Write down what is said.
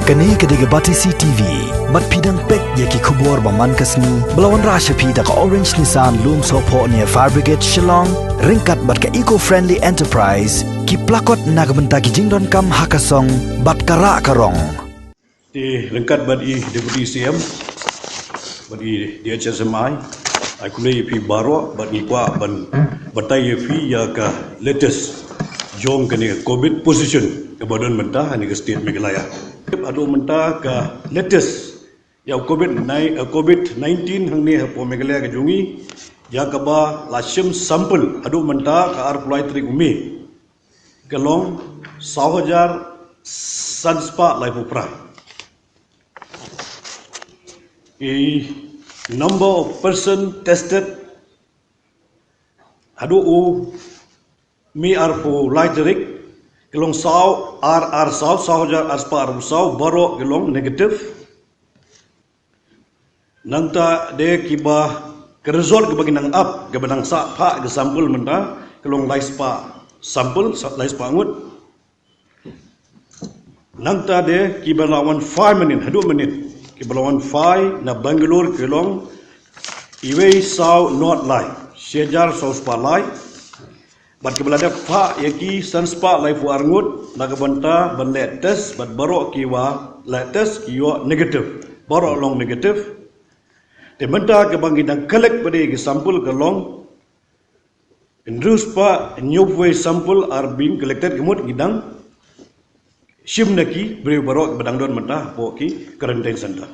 Kani kediga bati CTV, mat pidang pek yaki kubur baman kasni, belawan rasha pida ka Orange Nissan Loom Sopo near Fire Brigade Shillong, ringkat bat ka eco-friendly enterprise, ki plakot nagamenta ki jingdon kam hakasong, bat kara karong. Di ringkat bat i Deputy CM, bat i DHSMI, ai kulai pi baro bat ni kwa ban batai fi ya ka latest jom kani COVID position ke badan mentah ni ke state Meghalaya. Ado mentah ke latest ya COVID-19 hang ni po Meghalaya ke jungi ya ka ba lashim sampel ado mentah ka ar pulai tri umi ke long 100,000 sanspa lai pupra. Number of person tested adu mi arpo lighterik gelong saw saw sahaja aspar saw baro gelong negative nangta de kiba ke result ke baginang up ke benang sa pha ke sampel menta gelong laispa sampel laispa ngut nangta de kiba lawan 5 minit 2 minit kiba lawan 5 na Bangalore gelong iwe saw not lai sejar saw spa lai bat kebalada fa yaki sanspa lai fu arngut nagabanta ban latest bat baro kiwa latest kiwa negative baro long negative te menta ke bangidang collect bade ke sampel ke long in ruspa new way sample are being collected kemut gidang shim naki bre baro badang don menta po ki quarantine center.